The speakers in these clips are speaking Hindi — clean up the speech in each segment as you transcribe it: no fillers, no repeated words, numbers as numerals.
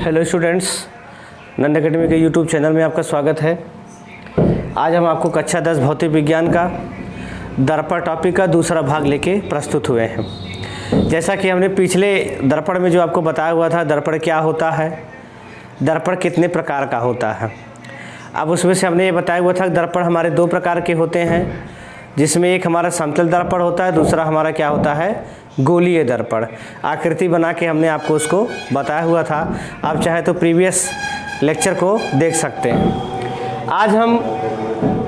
हेलो स्टूडेंट्स, नंद एकेडमी के यूट्यूब चैनल में आपका स्वागत है। आज हम आपको कक्षा 10 भौतिक विज्ञान का दर्पण टॉपिक का दूसरा भाग लेके प्रस्तुत हुए हैं। जैसा कि हमने पिछले दर्पण में जो आपको बताया हुआ था, दर्पण क्या होता है, दर्पण कितने प्रकार का होता है। अब उसमें से हमने ये बताया हुआ था कि दर्पण हमारे दो प्रकार के होते हैं, जिसमें एक हमारा समतल दर्पण होता है, दूसरा हमारा क्या होता है, गोलीय दर्पण। आकृति बना के हमने आपको उसको बताया हुआ था। आप चाहे तो प्रीवियस लेक्चर को देख सकते हैं। आज हम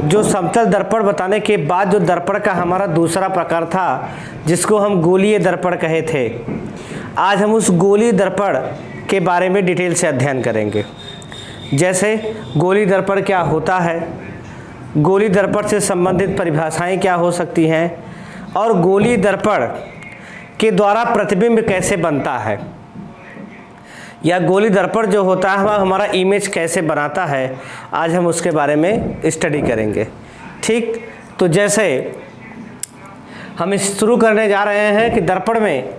जो समतल दर्पण बताने के बाद जो दर्पण का हमारा दूसरा प्रकार था, जिसको हम गोलीय दर्पण कहे थे, आज हम उस गोलीय दर्पण के बारे में डिटेल से अध्ययन करेंगे। जैसे गोलीय दर्पण क्या होता है, गोलीय दर्पण से संबंधित परिभाषाएं क्या हो सकती हैं, और गोलीय दर्पण के द्वारा प्रतिबिंब कैसे बनता है, या गोलीय दर्पण जो होता है हमारा इमेज कैसे बनाता है, आज हम उसके बारे में स्टडी करेंगे। ठीक, तो जैसे हम शुरू करने जा रहे हैं कि दर्पण में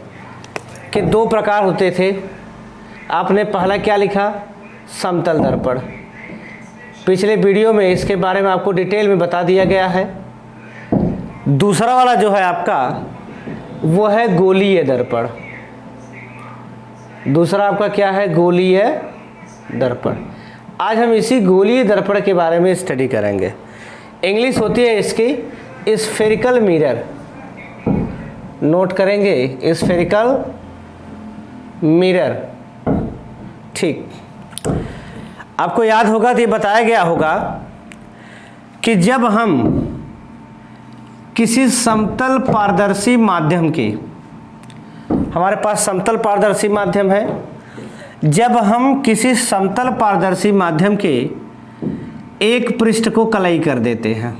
के दो प्रकार होते थे। आपने पहला क्या लिखा, समतल दर्पण। पिछले वीडियो में इसके बारे में आपको डिटेल में बता दिया गया है। दूसरा वाला जो है आपका वो है गोलीय दर्पण। दूसरा आपका क्या है, गोलीय दर्पण। आज हम इसी गोलीय दर्पण के बारे में स्टडी करेंगे। इंग्लिश होती है इसकी स्फेरिकल मिरर। नोट करेंगे, स्फेरिकल मिरर। ठीक, आपको याद होगा तो ये बताया गया होगा कि जब हम किसी समतल पारदर्शी माध्यम की, हमारे पास समतल पारदर्शी माध्यम है, जब हम किसी समतल पारदर्शी माध्यम के एक पृष्ठ को कलई कर देते हैं,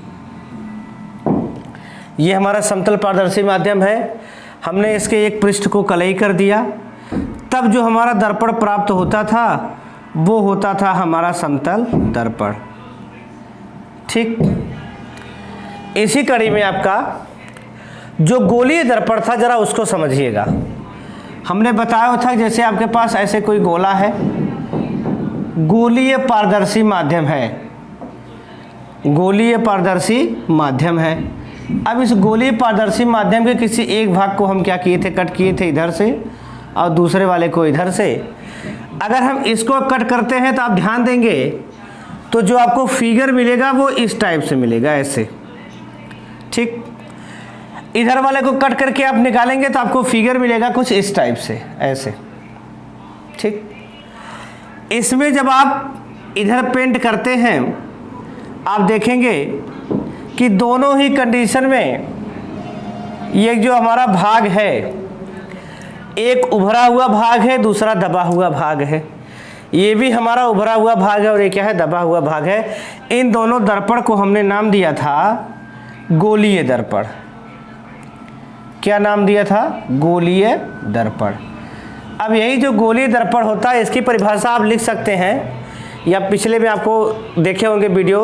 ये हमारा समतल पारदर्शी माध्यम है, हमने इसके एक पृष्ठ को कलई कर दिया, तब जो हमारा दर्पण प्राप्त होता था वो होता था हमारा समतल दर्पण। ठीक, इसी कड़ी में आपका जो गोलीय दर्पण था, जरा उसको समझिएगा। हमने बताया था जैसे आपके पास ऐसे कोई गोला है, गोलीय पारदर्शी माध्यम है, गोलीय पारदर्शी माध्यम है। अब इस गोलीय पारदर्शी माध्यम के किसी एक भाग को हम क्या किए थे, कट किए थे इधर से, और दूसरे वाले को इधर से। अगर हम इसको कट करते हैं तो आप ध्यान देंगे तो जो आपको फिगर मिलेगा वो इस टाइप से मिलेगा, ऐसे। ठीक, इधर वाले को कट करके आप निकालेंगे तो आपको फिगर मिलेगा कुछ इस टाइप से, ऐसे। ठीक, इसमें जब आप इधर पेंट करते हैं, आप देखेंगे कि दोनों ही कंडीशन में ये जो हमारा भाग है, एक उभरा हुआ भाग है, दूसरा दबा हुआ भाग है। ये भी हमारा उभरा हुआ भाग है और ये क्या है, दबा हुआ भाग है। इन दोनों दर्पण को हमने नाम दिया था गोलीय दर्पण। क्या नाम दिया था, गोलीय दर्पण। अब यही जो गोलीय दर्पण होता है, इसकी परिभाषा आप लिख सकते हैं, या पिछले में आपको देखे होंगे वीडियो,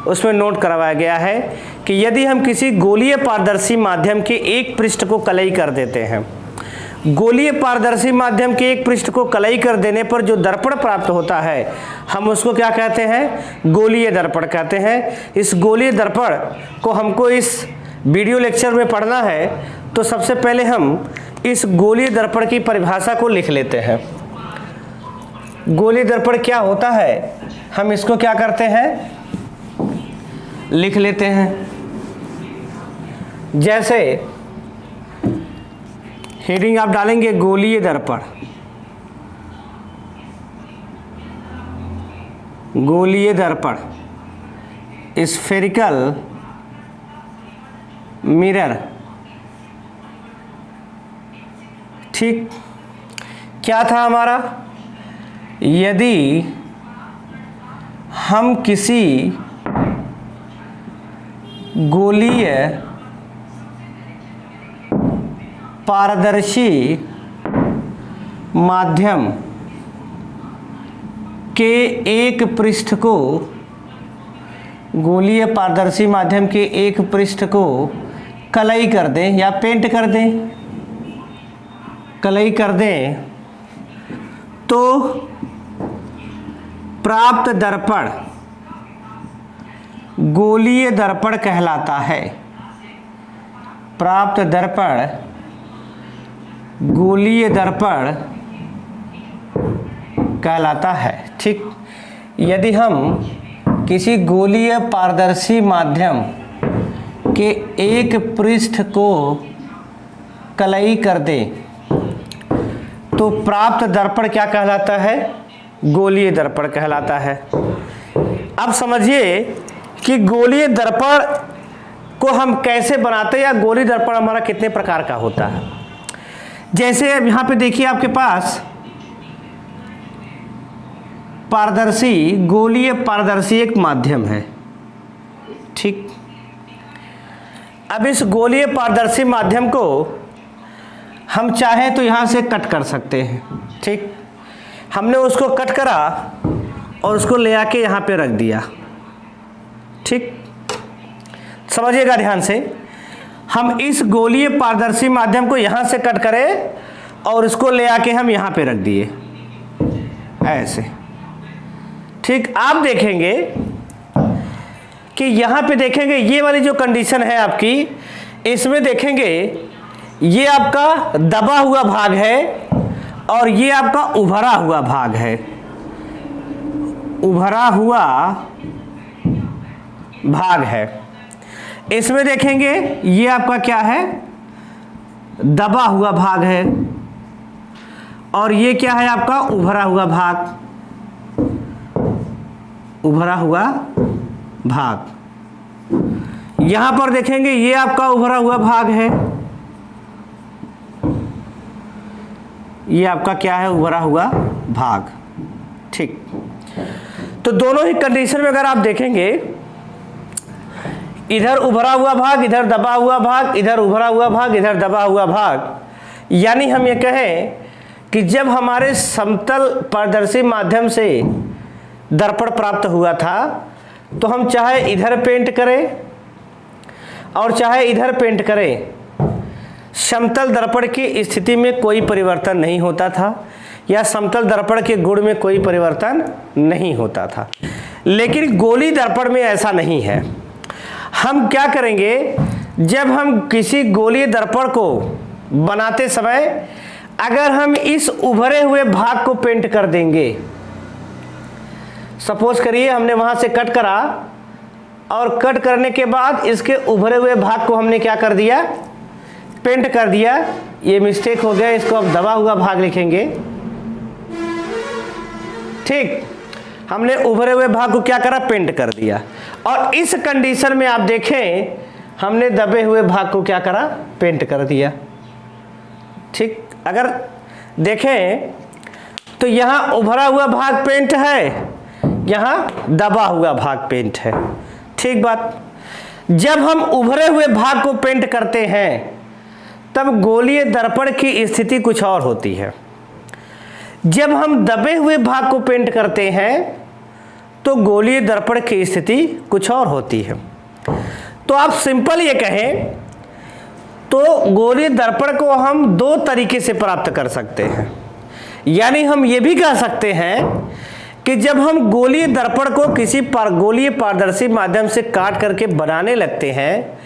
उसमें नोट करवाया गया है कि यदि हम किसी गोलीय पारदर्शी माध्यम के एक पृष्ठ को कलई कर देते हैं, गोलीय पारदर्शी माध्यम के एक पृष्ठ को कलई कर देने पर जो दर्पण प्राप्त होता है, हम उसको क्या कहते हैं, गोलीय दर्पण कहते हैं। इस गोलीय दर्पण को हमको इस वीडियो लेक्चर में पढ़ना है, तो सबसे पहले हम इस गोलीय दर्पण की परिभाषा को लिख लेते हैं। गोलीय दर्पण क्या होता है, हम इसको क्या करते हैं, लिख लेते हैं। जैसे हेडिंग आप डालेंगे गोलीय दर्पण, गोलीय दर्पण, स्फेरिकल मिरर। ठीक, क्या था हमारा, यदि हम किसी गोलीय पारदर्शी माध्यम के एक पृष्ठ को, गोलीय पारदर्शी माध्यम के एक पृष्ठ को कलई कर दें या पेंट कर दें, कलई कर दें, तो प्राप्त दर्पण गोलीय दर्पण कहलाता है। प्राप्त दर्पण गोलीय दर्पण कहलाता है। ठीक, यदि हम किसी गोलीय पारदर्शी माध्यम के एक पृष्ठ को कलई कर दें तो प्राप्त दर्पण क्या कहलाता है? गोलीय दर्पण कहलाता है। अब समझिए कि गोलीय दर्पण को हम कैसे बनाते हैं या गोलीय दर्पण हमारा कितने प्रकार का होता है। जैसे अब यहाँ पे देखिए आपके पास पारदर्शी गोलीय पारदर्शी एक माध्यम है। ठीक, अब इस गोलीय पारदर्शी माध्यम को हम चाहें तो यहाँ से कट कर सकते हैं। ठीक, हमने उसको कट करा और उसको ले आके यहाँ पे रख दिया। ठीक, समझिएगा ध्यान से, हम इस गोलीय पारदर्शी माध्यम को यहाँ से कट करें और इसको ले आके हम यहाँ पे रख दिए ऐसे। ठीक, आप देखेंगे कि यहाँ पे देखेंगे ये वाली जो कंडीशन है आपकी, इसमें देखेंगे ये आपका दबा हुआ भाग है और ये आपका उभरा हुआ भाग है। उभरा हुआ भाग है। इसमें देखेंगे ये आपका क्या है? दबा हुआ भाग है और ये क्या है आपका? उभरा हुआ भाग। उभरा हुआ भाग। यहां पर देखेंगे ये आपका उभरा हुआ भाग है, ये आपका क्या है? उभरा हुआ भाग। ठीक, तो दोनों ही कंडीशन में अगर आप देखेंगे, इधर उभरा हुआ भाग, इधर दबा हुआ भाग, इधर उभरा हुआ भाग, इधर दबा हुआ भाग, यानी हम ये कहें कि जब हमारे समतल पारदर्शी माध्यम से दर्पण प्राप्त हुआ था तो हम चाहे इधर पेंट करें और चाहे इधर पेंट करें, समतल दर्पण की स्थिति में कोई परिवर्तन नहीं होता था या समतल दर्पण के गुण में कोई परिवर्तन नहीं होता था। लेकिन गोलीय दर्पण में ऐसा नहीं है। हम क्या करेंगे, जब हम किसी गोलीय दर्पण को बनाते समय अगर हम इस उभरे हुए भाग को पेंट कर देंगे, सपोज करिए हमने वहां से कट करा और कट करने के बाद इसके उभरे हुए भाग को हमने क्या कर दिया? पेंट कर दिया। ये मिस्टेक हो गया, इसको अब दबा हुआ भाग लिखेंगे। ठीक, हमने उभरे हुए भाग को क्या करा? पेंट कर दिया। और इस कंडीशन में आप देखें हमने दबे हुए भाग को क्या करा? पेंट कर दिया। ठीक, अगर देखें तो यहां उभरा हुआ भाग पेंट है, यहां दबा हुआ भाग पेंट है। ठीक बात। जब हम उभरे हुए भाग को पेंट करते हैं तब गोलीय दर्पण की स्थिति कुछ और होती है। जब हम दबे हुए भाग को पेंट करते हैं तो गोलीय दर्पण की स्थिति कुछ और होती है। तो आप सिंपल ये कहें तो गोलीय दर्पण को हम दो तरीके से प्राप्त कर सकते हैं। यानी हम ये भी कह सकते हैं कि जब हम गोलीय दर्पण को किसी गोलीय पारदर्शी माध्यम से काट करके बनाने लगते हैं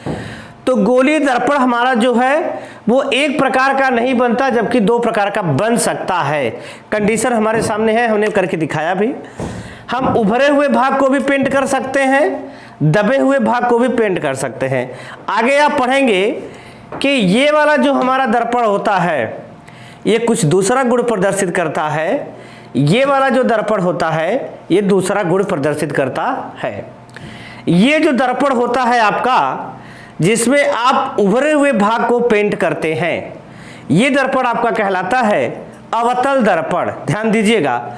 तो गोलीय दर्पण हमारा जो है वो एक प्रकार का नहीं बनता, जबकि दो प्रकार का बन सकता है। कंडीशन हमारे सामने है, हमने करके दिखाया भी। हम उभरे हुए भाग को भी पेंट कर सकते हैं, दबे हुए भाग को भी पेंट कर सकते हैं। आगे आप पढ़ेंगे कि ये वाला जो हमारा दर्पण होता है ये कुछ दूसरा गुण प्रदर्शित करता है, ये वाला जो दर्पण होता है ये दूसरा गुण प्रदर्शित करता है। ये जो दर्पण होता है आपका जिसमें आप उभरे हुए भाग को पेंट करते हैं, ये दर्पण आपका कहलाता है अवतल दर्पण। ध्यान दीजिएगा,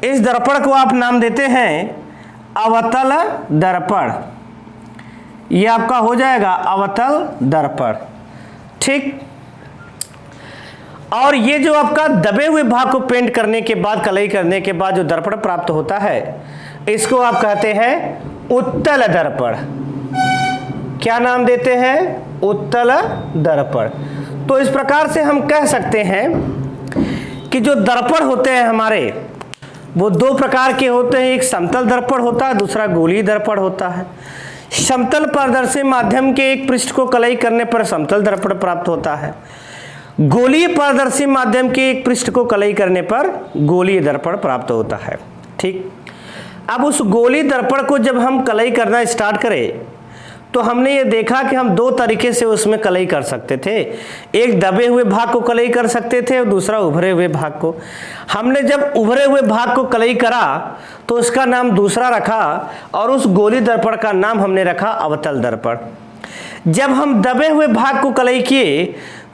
इस दर्पण को आप नाम देते हैं अवतल दर्पण। ये आपका हो जाएगा अवतल दर्पण। ठीक, और ये जो आपका दबे हुए भाग को पेंट करने के बाद, कलई करने के बाद जो दर्पण प्राप्त होता है इसको आप कहते हैं उत्तल दर्पण। क्या नाम देते हैं? उत्तल दर्पण। तो इस प्रकार से हम कह सकते हैं कि जो दर्पण होते हैं हमारे वो दो प्रकार के होते हैं, एक समतल दर्पण होता है, दूसरा गोलीय दर्पण होता है। समतल पारदर्शी माध्यम के एक पृष्ठ को कलई करने पर समतल दर्पण प्राप्त होता है। गोलीय पारदर्शी माध्यम के एक पृष्ठ को कलई करने पर गोलीय दर्पण प्राप्त होता है। ठीक, अब उस गोलीय दर्पण को जब हम कलई करना स्टार्ट करें तो हमने ये देखा कि हम दो तरीके से उसमें कलई कर सकते थे। एक दबे हुए भाग को कलई कर सकते थे और दूसरा उभरे हुए भाग को। हमने जब उभरे हुए भाग को कलई करा तो उसका नाम दूसरा रखा और उस गोलीय दर्पण का नाम हमने रखा अवतल दर्पण। जब हम दबे हुए भाग को कलई किए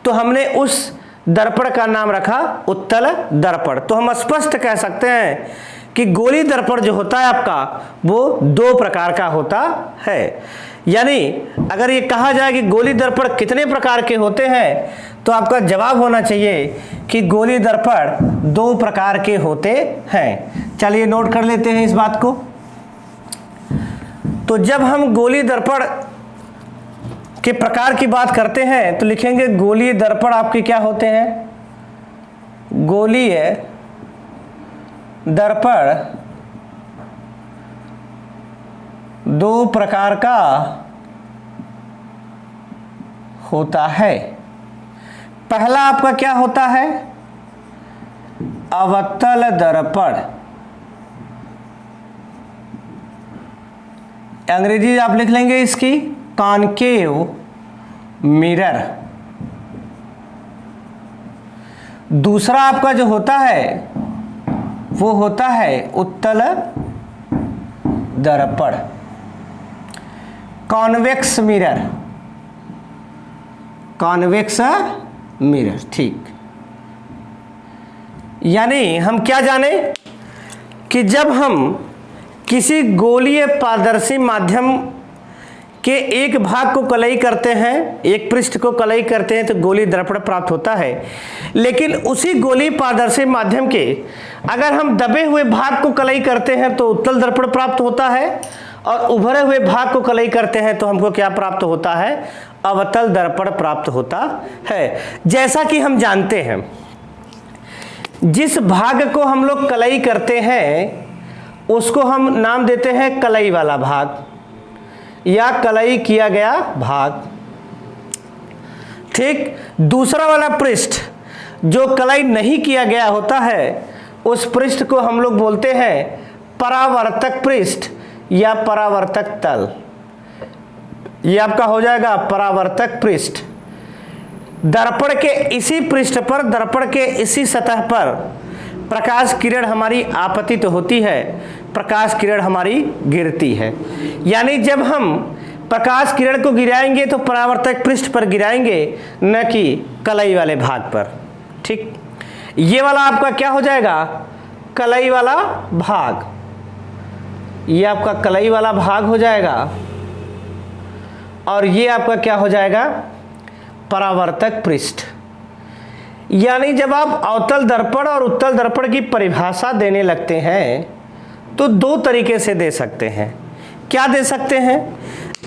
तो हमने उस दर्पण का नाम रखा उत्तल दर्पण। तो हम स्पष्ट कह सकते हैं कि गोलीय दर्पण जो होता है आपका वो दो प्रकार का होता है। यानी अगर ये कहा जाए कि गोलीय दर्पण कितने प्रकार के होते हैं तो आपका जवाब होना चाहिए कि गोलीय दर्पण दो प्रकार के होते हैं। चलिए नोट कर लेते हैं इस बात को। तो जब हम गोलीय दर्पण के प्रकार की बात करते हैं तो लिखेंगे गोलीय दर्पण आपके क्या होते हैं? गोलीय दर्पण दो प्रकार का होता है। पहला आपका क्या होता है? अवतल दर्पण। अंग्रेजी आप लिख लेंगे इसकी कॉनकेव मिरर। दूसरा आपका जो होता है वो होता है उत्तल दर्पण, कॉन्वेक्स मिरर। कॉन्वेक्स मिरर, ठीक। यानी हम क्या जाने कि जब हम किसी गोलीय पारदर्शी माध्यम के एक भाग को कलई करते हैं, एक पृष्ठ को कलई करते हैं तो गोलीय दर्पण प्राप्त होता है। लेकिन उसी गोलीय पारदर्शी माध्यम के अगर हम दबे हुए भाग को कलई करते हैं तो उत्तल दर्पण प्राप्त होता है और उभरे हुए भाग को कलई करते हैं तो हमको क्या प्राप्त होता है? अवतल दर्पण प्राप्त होता है। जैसा कि हम जानते हैं जिस भाग को हम लोग कलई करते हैं उसको हम नाम देते हैं कलई वाला भाग या कलई किया गया भाग। ठीक, दूसरा वाला पृष्ठ जो कलई नहीं किया गया होता है उस पृष्ठ को हम लोग बोलते हैं परावर्तक पृष्ठ या परावर्तक तल। ये आपका हो जाएगा परावर्तक पृष्ठ। दर्पण के इसी पृष्ठ पर, दर्पण के इसी सतह पर प्रकाश किरण हमारी आपतित होती है, प्रकाश किरण हमारी गिरती है। यानी जब हम प्रकाश किरण को गिराएंगे तो परावर्तक पृष्ठ पर गिराएंगे, न कि कलई वाले भाग पर। ठीक, ये वाला आपका क्या हो जाएगा? कलई वाला भाग। ये आपका कलई वाला भाग हो जाएगा और ये आपका क्या हो जाएगा? परावर्तक पृष्ठ। यानी जब आप अवतल दर्पण और उत्तल दर्पण की परिभाषा देने लगते हैं तो दो तरीके से दे सकते हैं। क्या दे सकते हैं?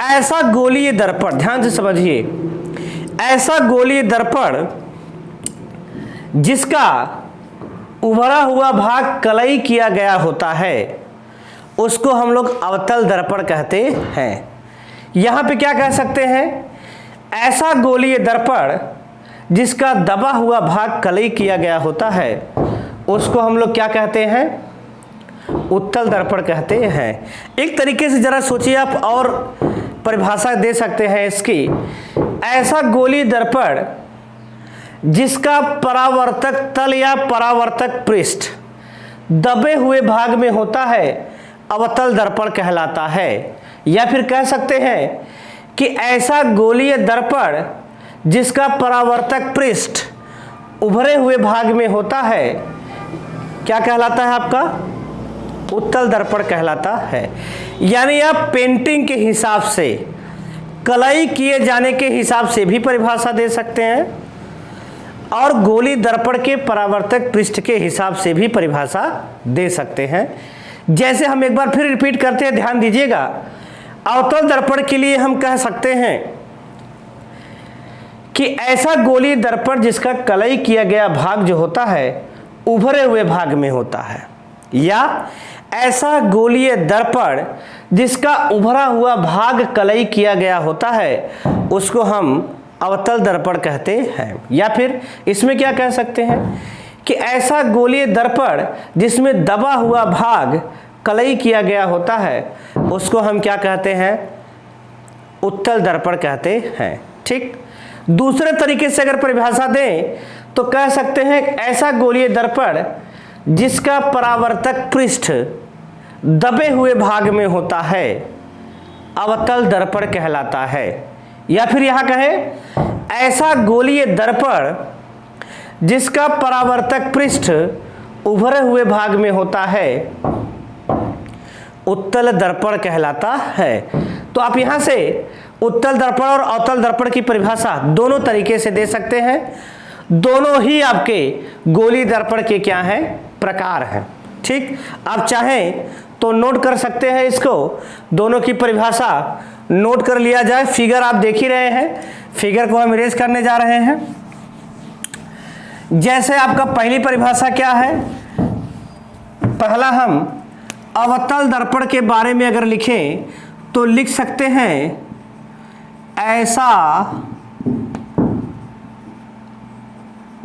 ऐसा गोलीय दर्पण, ध्यान से समझिए, ऐसा गोलीय दर्पण जिसका उभरा हुआ भाग कलई किया गया होता है उसको हम लोग अवतल दर्पण कहते हैं। यहां पे क्या कह सकते हैं? ऐसा गोलीय दर्पण जिसका दबा हुआ भाग कलई किया गया होता है उसको हम लोग क्या कहते हैं? उत्तल दर्पण कहते हैं। एक तरीके से जरा सोचिए आप और परिभाषा दे सकते हैं इसकी। ऐसा गोलीय दर्पण जिसका परावर्तक तल या परावर्तक पृष्ठ दबे हुए भाग में होता है अवतल दर्पण कहलाता है। या फिर कह सकते हैं कि ऐसा गोलीय दर्पण जिसका परावर्तक पृष्ठ उभरे हुए भाग में होता है क्या कहलाता है आपका? उत्तल दर्पण कहलाता है। यानी आप पेंटिंग के हिसाब से, कलई किए जाने के हिसाब से भी परिभाषा दे सकते हैं और गोलीय दर्पण के परावर्तक पृष्ठ के हिसाब से भी परिभाषा दे सकते हैं। जैसे हम एक बार फिर रिपीट करते हैं, ध्यान दीजिएगा। अवतल दर्पण के लिए हम कह सकते हैं कि ऐसा गोलीय दर्पण जिसका कलई किया गया भाग जो होता है उभरे हुए भाग में होता है। या ऐसा गोलीय दर्पण जिसका उभरा हुआ भाग कलई किया गया होता है उसको हम अवतल दर्पण कहते हैं। या फिर इसमें क्या कह सकते हैं कि ऐसा गोलीय दर्पण जिसमें दबा हुआ भाग कलई किया गया होता है उसको हम क्या कहते हैं, उत्तल दर्पण कहते हैं। ठीक, दूसरे तरीके से अगर परिभाषा दें तो कह सकते हैं ऐसा गोलीय दर्पण जिसका परावर्तक पृष्ठ दबे हुए भाग में होता है अवतल दर्पण कहलाता है। या फिर यहां कहें ऐसा गोलीय दर्पण जिसका परावर्तक पृष्ठ उभरे हुए भाग में होता है उत्तल दर्पण कहलाता है। तो आप यहां से उत्तल दर्पण और अवतल दर्पण की परिभाषा दोनों तरीके से दे सकते हैं। दोनों ही आपके गोलीय दर्पण के क्या हैं, प्रकार हैं। ठीक, आप चाहें तो नोट कर सकते हैं इसको, दोनों की परिभाषा नोट कर लिया जाए। फिगर आप देख ही रहे हैं, फिगर को हम इरेज करने जा रहे हैं। जैसे आपका पहली परिभाषा क्या है, पहला हम अवतल दर्पण के बारे में अगर लिखें तो लिख सकते हैं ऐसा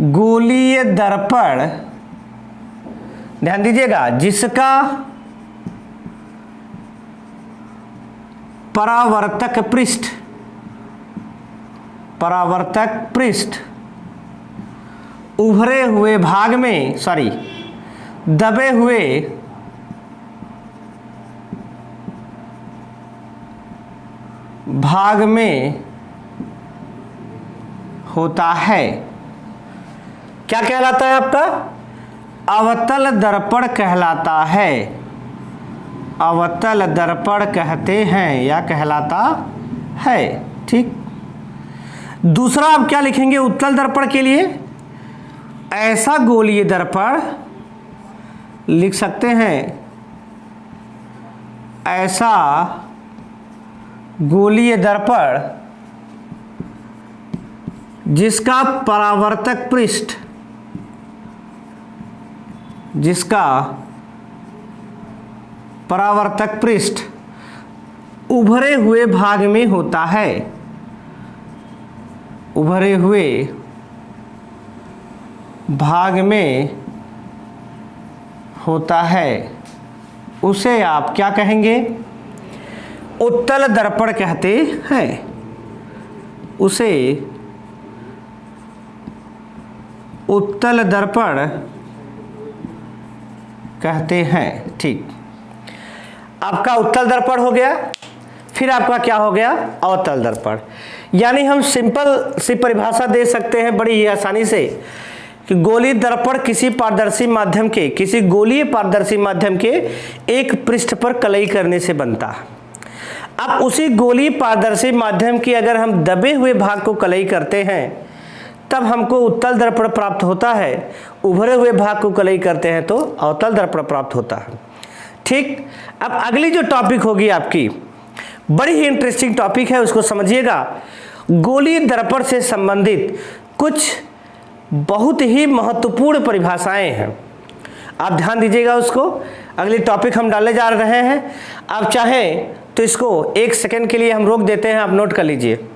गोलीय दर्पण, ध्यान दीजिएगा, जिसका परावर्तक पृष्ठ उभरे हुए भाग में दबे हुए भाग में होता है। क्या कहलाता है आपका, अवतल दर्पण कहलाता है, अवतल दर्पण कहते हैं या कहलाता है। ठीक, दूसरा आप क्या लिखेंगे उत्तल दर्पण के लिए, ऐसा गोलीय दर्पण लिख सकते हैं, ऐसा गोलीय दर्पण जिसका परावर्तक पृष्ठ उभरे हुए भाग में होता है, उभरे हुए भाग में होता है, उसे आप क्या कहेंगे, उत्तल दर्पण कहते हैं, उसे उत्तल दर्पण कहते हैं। ठीक, आपका उत्तल दर्पण हो गया, फिर आपका क्या हो गया, अवतल दर्पण। यानी हम सिंपल सी परिभाषा दे सकते हैं बड़ी ही आसानी से कि गोलीय दर्पण किसी गोलीय पारदर्शी माध्यम के एक पृष्ठ पर कलई करने से बनता है। अब उसी गोलीय पारदर्शी माध्यम की अगर हम दबे हुए भाग को कलई करते हैं तब हमको उत्तल दर्पण प्राप्त होता है, उभरे हुए भाग को कलई करते हैं तो अवतल दर्पण प्राप्त होता है। ठीक, अब अगली जो टॉपिक होगी आपकी बड़ी ही इंटरेस्टिंग टॉपिक है, उसको समझिएगा। गोलीय दर्पण से संबंधित कुछ बहुत ही महत्वपूर्ण परिभाषाएं हैं, आप ध्यान दीजिएगा उसको। अगली टॉपिक हम डालने जा रहे हैं, आप चाहें तो इसको 1 सेकंड के लिए हम रोक देते हैं, आप नोट कर लीजिए।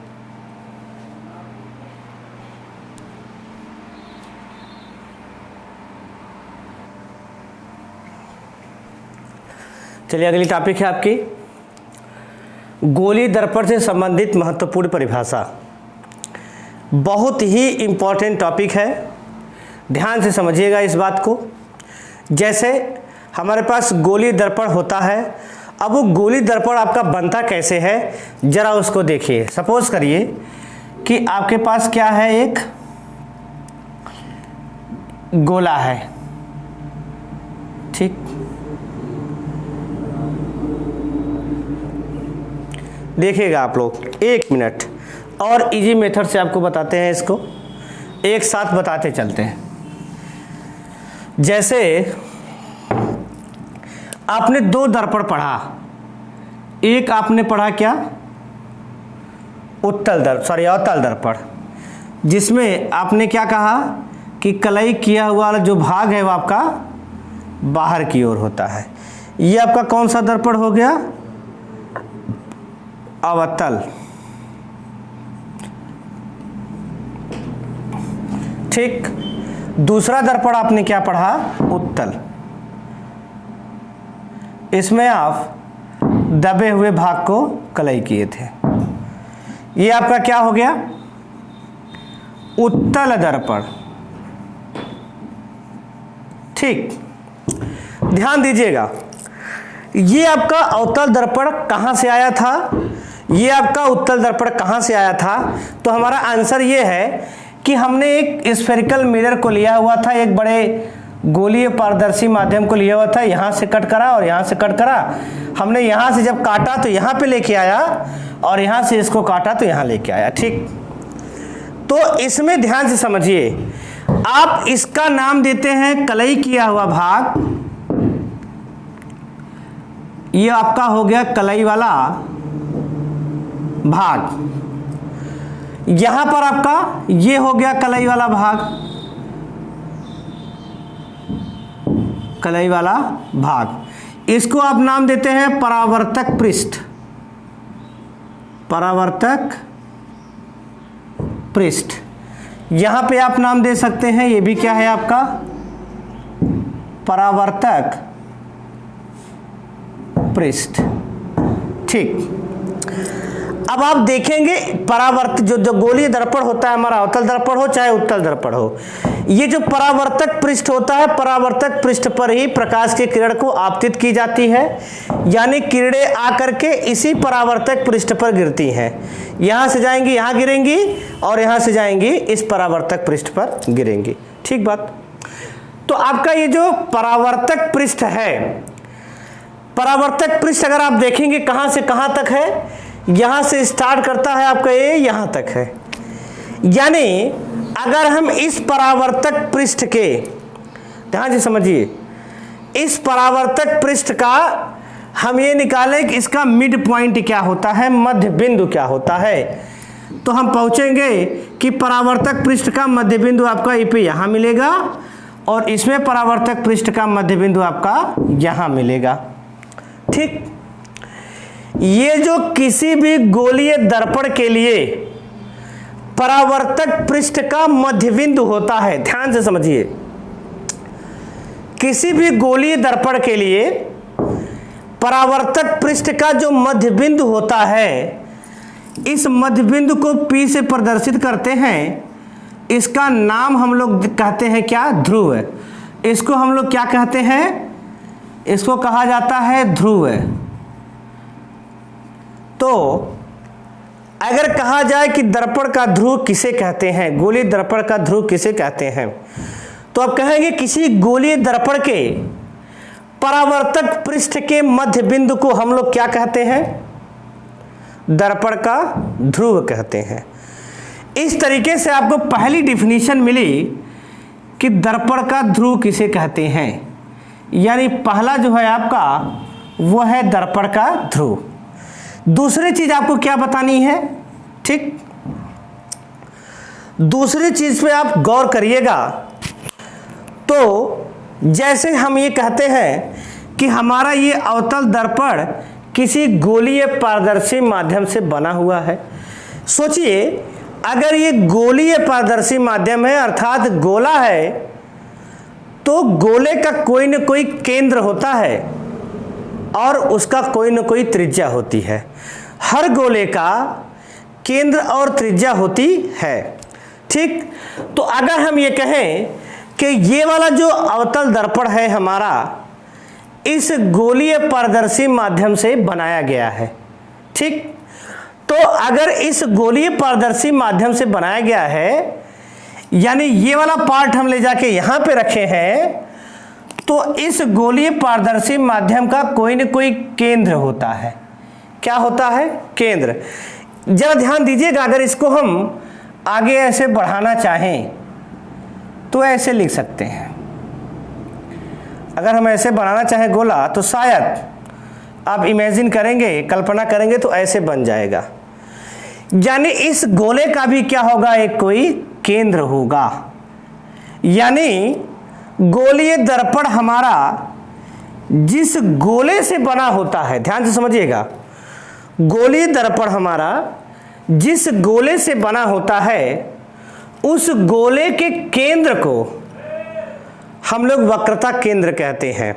चलिए, अगली टॉपिक है आपकी गोलीय दर्पण से संबंधित महत्वपूर्ण परिभाषा। बहुत ही इंपॉर्टेंट टॉपिक है, ध्यान से समझिएगा इस बात को। जैसे हमारे पास गोलीय दर्पण होता है, अब वो गोलीय दर्पण आपका बनता कैसे है जरा उसको देखिए। सपोज करिए कि आपके पास क्या है, एक गोला है। ठीक, देखिएगा आप लोग, 1 मिनट और इजी मेथड से आपको बताते हैं, इसको एक साथ बताते चलते हैं। जैसे आपने 2 दर्पण पढ़ा, एक आपने पढ़ा क्या, अवतल दर्पण, जिसमें आपने क्या कहा कि कलई किया हुआ जो भाग है वो आपका बाहर की ओर होता है। ये आपका कौन सा दर्पण हो गया? अवतल। ठीक। दूसरा दर्पण आपने क्या पढ़ा? उत्तल। इसमें आप दबे हुए भाग को कलई किए थे। ये आपका क्या हो गया? उत्तल दर्पण। ठीक, ध्यान दीजिएगा, ये आपका अवतल दर्पण कहां से आया था? ये आपका उत्तल दर्पण कहां से आया था? तो हमारा आंसर ये है कि हमने एक स्फेरिकल मिरर को लिया हुआ था, एक बड़े गोलीय पारदर्शी माध्यम को लिया हुआ था, यहां से कट करा और यहां से कट करा। हमने यहां से जब काटा तो यहां पे लेके आया और यहां से इसको काटा तो यहां लेके आया। ठीक, तो इसमें ध्यान से समझिए, आप इसका नाम देते हैं कलई किया हुआ भाग। ये आपका हो गया कलई वाला भाग। यहां पर आपका ये हो गया कलई वाला भाग, कलई वाला भाग। इसको आप नाम देते हैं परावर्तक पृष्ठ। परावर्तक पृष्ठ। यहां पे आप नाम दे सकते हैं, ये भी क्या है आपका? परावर्तक पृष्ठ। ठीक, अब आप देखेंगे परावर्त जो गोलीय दर्पण होता है हमारा, अवतल दर्पण हो चाहे उत्तल दर्पण हो, ये जो परावर्तक पृष्ठ होता है, परावर्तक पृष्ठ पर ही प्रकाश की किरण को आपतित की जाती है, यानी किरणें आकर के इसी परावर्तक पृष्ठ पर गिरती हैं। यहां से जाएंगी यहां गिरेंगी और यहां से जाएंगी इस परावर्तक पृष्ठ पर गिरेंगी। ठीक बात। तो आपका ये जो परावर्तक पृष्ठ है, परावर्तक पृष्ठ अगर आप देखेंगे कहां से कहां तक है, यहां से स्टार्ट करता है आपका, ये यहां तक है। यानी अगर हम इस परावर्तक पृष्ठ के, ध्यान से समझिए, इस परावर्तक पृष्ठ का हम ये निकालें कि इसका मिड पॉइंट क्या होता है, मध्य बिंदु क्या होता है, तो हम पहुंचेंगे कि परावर्तक पृष्ठ का मध्य बिंदु आपका पे यहां मिलेगा और इसमें परावर्तक पृष्ठ का मध्य बिंदु आपका यहां मिलेगा। ठीक, ये जो किसी भी गोलीय दर्पण के लिए परावर्तक पृष्ठ का मध्य बिंदु होता है, ध्यान से समझिए, किसी भी गोलीय दर्पण के लिए परावर्तक पृष्ठ का जो मध्य बिंदु होता है, इस मध्य बिंदु को P से प्रदर्शित करते हैं। इसका नाम हम लोग कहते हैं क्या? ध्रुव। इसको हम लोग क्या कहते हैं? इसको कहा जाता है ध्रुव। तो अगर कहा जाए कि दर्पण का ध्रुव किसे कहते हैं, गोलीय दर्पण का ध्रुव किसे कहते हैं, तो आप कहेंगे किसी गोलीय दर्पण के परावर्तक पृष्ठ के मध्य बिंदु को हम लोग क्या कहते हैं? दर्पण का ध्रुव कहते हैं। इस तरीके से आपको पहली डिफिनीशन मिली कि दर्पण का ध्रुव किसे कहते हैं, यानी पहला जो है आपका वो है दर्पण का ध्रुव। दूसरी चीज आपको क्या बतानी है? ठीक, दूसरी चीज पे आप गौर करिएगा। तो जैसे हम ये कहते हैं कि हमारा ये अवतल दर्पण किसी गोलीय पारदर्शी माध्यम से बना हुआ है। सोचिए, अगर ये गोलीय पारदर्शी माध्यम है अर्थात गोला है, तो गोले का कोई न कोई केंद्र होता है और उसका कोई न कोई त्रिज्या होती है। हर गोले का केंद्र और त्रिज्या होती है। ठीक, तो अगर हम ये कहें कि ये वाला जो अवतल दर्पण है हमारा, इस गोलीय पारदर्शी माध्यम से बनाया गया है। ठीक, तो अगर इस गोलीय पारदर्शी माध्यम से बनाया गया है, यानी ये वाला पार्ट हम ले जाके यहां पे रखे हैं, तो इस गोलीय पारदर्शी माध्यम का कोई न कोई केंद्र होता है। क्या होता है? केंद्र। जरा ध्यान दीजिएगा, अगर इसको हम आगे ऐसे बढ़ाना चाहें तो ऐसे लिख सकते हैं। अगर हम ऐसे बनाना चाहें गोला, तो शायद आप इमेजिन करेंगे, कल्पना करेंगे तो ऐसे बन जाएगा। यानी इस गोले का भी क्या होगा? एक कोई केंद्र होगा। यानी गोलीय दर्पण हमारा जिस गोले से बना होता है, ध्यान से समझिएगा, गोलीय दर्पण हमारा जिस गोले से बना होता है उस गोले के केंद्र को हम लोग वक्रता केंद्र कहते हैं।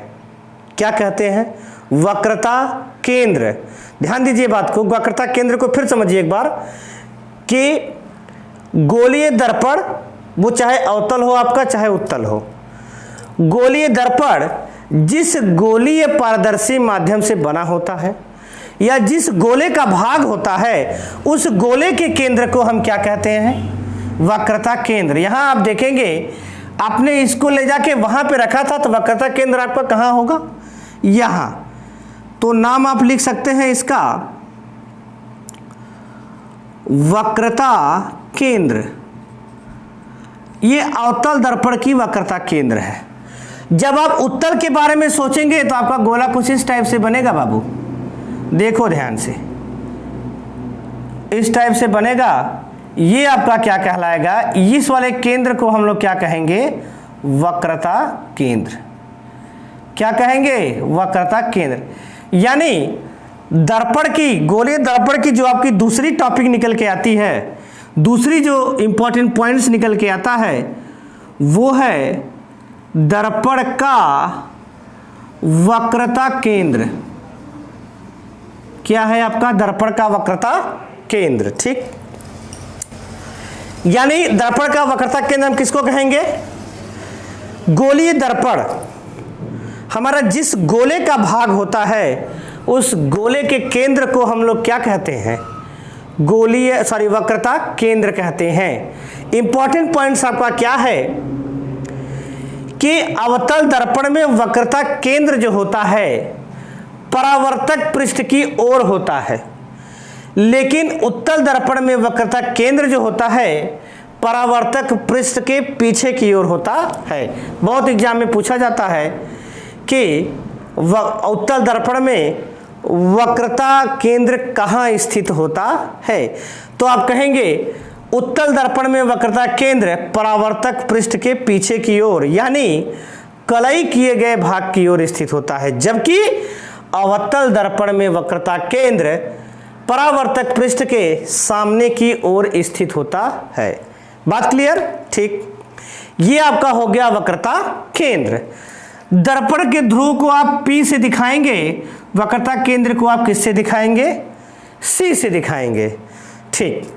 क्या कहते हैं? वक्रता केंद्र। ध्यान दीजिए बात को, वक्रता केंद्र को फिर समझिए एक बार कि गोलीय दर्पण वो चाहे अवतल हो आपका चाहे उत्तल हो, गोलीय दर्पण जिस गोलीय पारदर्शी माध्यम से बना होता है या जिस गोले का भाग होता है उस गोले के केंद्र को हम क्या कहते हैं? वक्रता केंद्र। यहां आप देखेंगे आपने इसको ले जाके वहां पे रखा था तो वक्रता केंद्र आपका कहां होगा? यहां। तो नाम आप लिख सकते हैं इसका वक्रता केंद्र। ये अवतल दर्पण की वक्रता केंद्र है। जब आप उत्तल के बारे में सोचेंगे तो आपका गोला कुछ इस टाइप से बनेगा बाबू, देखो ध्यान से, इस टाइप से बनेगा। ये आपका क्या कहलाएगा? इस वाले केंद्र को हम लोग क्या कहेंगे? वक्रता केंद्र। क्या कहेंगे? वक्रता केंद्र। यानी दर्पण की, गोलीय दर्पण की जो आपकी दूसरी टॉपिक निकल के आती है, दूसरी जो इंपॉर्टेंट पॉइंट्स निकल के आता है वो है दर्पण का वक्रता केंद्र। क्या है आपका? दर्पण का वक्रता केंद्र। ठीक, यानी दर्पण का वक्रता केंद्र हम किसको कहेंगे? गोलीय दर्पण हमारा जिस गोले का भाग होता है उस गोले के केंद्र को हम लोग क्या कहते हैं? वक्रता केंद्र कहते हैं। इंपॉर्टेंट पॉइंट्स आपका क्या है कि अवतल दर्पण में वक्रता केंद्र जो होता है परावर्तक पृष्ठ की ओर होता है, लेकिन उत्तल दर्पण में वक्रता केंद्र जो होता है परावर्तक पृष्ठ के पीछे की ओर होता है। बहुत एग्जाम में पूछा जाता है कि उत्तल दर्पण में वक्रता केंद्र कहाँ स्थित होता है, तो आप कहेंगे उत्तल दर्पण में वक्रता केंद्र परावर्तक पृष्ठ के पीछे की ओर यानी कलई किए गए भाग की ओर स्थित होता है, जबकि अवतल दर्पण में वक्रता केंद्र परावर्तक पृष्ठ के सामने की ओर स्थित होता है। बात क्लियर? ठीक, ये आपका हो गया वक्रता केंद्र। दर्पण के ध्रुव को आप P से दिखाएंगे, वक्रता केंद्र को आप किससे दिखाएंगे? C से दिखाएंगे। ठीक,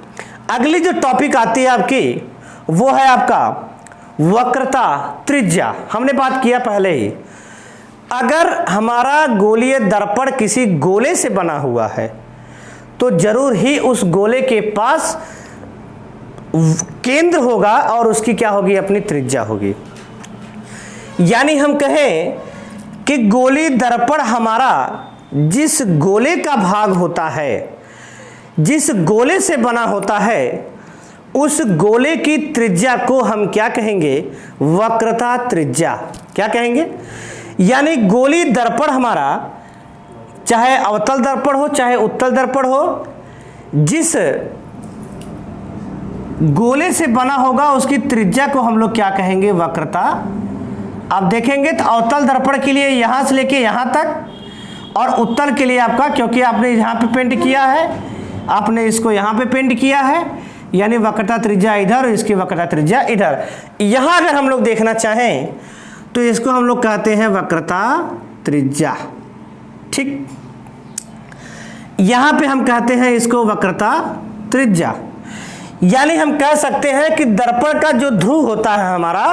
अगली जो टॉपिक आती है आपकी वो है आपका वक्रता त्रिज्या। हमने बात किया पहले ही, अगर हमारा गोलीय दर्पण किसी गोले से बना हुआ है तो जरूर ही उस गोले के पास केंद्र होगा और उसकी क्या होगी? अपनी त्रिज्या होगी। यानी हम कहें कि गोलीय दर्पण हमारा जिस गोले का भाग होता है, जिस गोले से बना होता है, उस गोले की त्रिज्या को हम क्या कहेंगे? वक्रता त्रिज्या। क्या कहेंगे? यानी गोलीय दर्पण हमारा चाहे अवतल दर्पण हो चाहे उत्तल दर्पण हो, जिस गोले से बना होगा उसकी त्रिज्या को हम लोग क्या कहेंगे? वक्रता। आप देखेंगे तो अवतल दर्पण के लिए यहां से लेके यहां तक और उत्तल के लिए आपका, क्योंकि आपने यहां पे पेंट किया है, आपने इसको यहां पे पेंट किया है, यानी वक्रता त्रिज्या इधर और इसकी वक्रता त्रिज्या इधर। यहां अगर हम लोग देखना चाहें तो इसको हम लोग कहते हैं वक्रता त्रिज्या। ठीक, यहां पे हम कहते हैं इसको वक्रता त्रिज्या। यानी हम कह सकते हैं कि दर्पण का जो ध्रुव होता है हमारा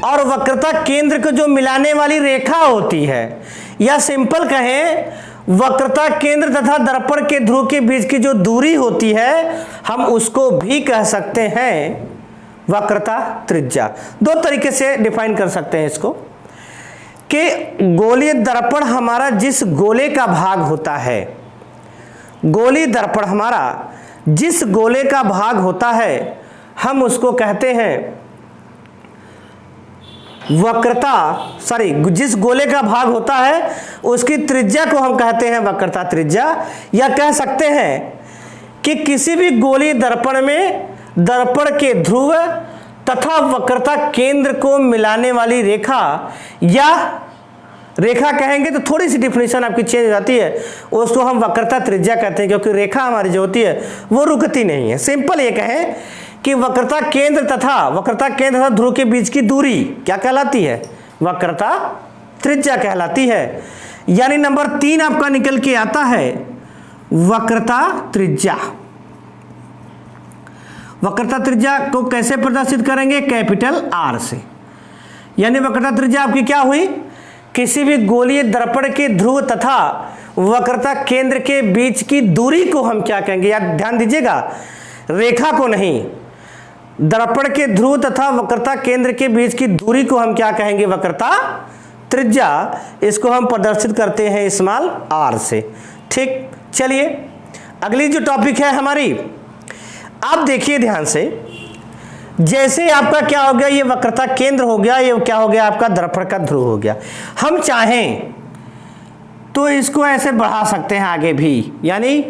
और वक्रता केंद्र को जो मिलाने वाली रेखा होती है, या सिंपल कहें वक्रता केंद्र तथा दर्पण के ध्रुव के बीच की जो दूरी होती है हम उसको भी कह सकते हैं वक्रता त्रिज्या। दो तरीके से डिफाइन कर सकते हैं इसको कि गोलीय दर्पण हमारा जिस गोले का भाग होता है, गोलीय दर्पण हमारा जिस गोले का भाग होता है हम उसको कहते हैं जिस गोले का भाग होता है उसकी त्रिज्या को हम कहते हैं वक्रता त्रिज्या। या कह सकते हैं कि किसी भी गोलीय दर्पण में दर्पण के ध्रुव तथा वक्रता केंद्र को मिलाने वाली रेखा, या रेखा कहेंगे तो थोड़ी सी डिफिनेशन आपकी चेंज हो जाती है, उसको हम वक्रता त्रिज्या कहते हैं, क्योंकि रेखा हमारी जो होती है वो रुकती नहीं है। सिंपल ये कहें कि वक्रता केंद्र तथा ध्रुव के बीच की दूरी क्या कहलाती है? वक्रता त्रिज्या कहलाती है। यानी नंबर 3 आपका निकल के आता है वक्रता त्रिज्या। वक्रता त्रिज्या को कैसे प्रदर्शित करेंगे? कैपिटल आर से। यानी वक्रता त्रिज्या आपकी क्या हुई? किसी भी गोलीय दर्पण के ध्रुव तथा वक्रता केंद्र के बीच की दूरी को हम क्या कहेंगे? याद ध्यान दीजिएगा, रेखा को नहीं, दर्पण के ध्रुव तथा वक्रता केंद्र के बीच की दूरी को हम क्या कहेंगे? वक्रता त्रिज्या। इसको हम प्रदर्शित करते हैं स्मॉल आर से। ठीक, चलिए अगली जो टॉपिक है हमारी, आप देखिए ध्यान से, जैसे आपका क्या हो गया, ये वक्रता केंद्र हो गया, ये क्या हो गया आपका? दर्पण का ध्रुव हो गया। हम चाहें तो इसको ऐसे बढ़ा सकते हैं आगे भी, यानी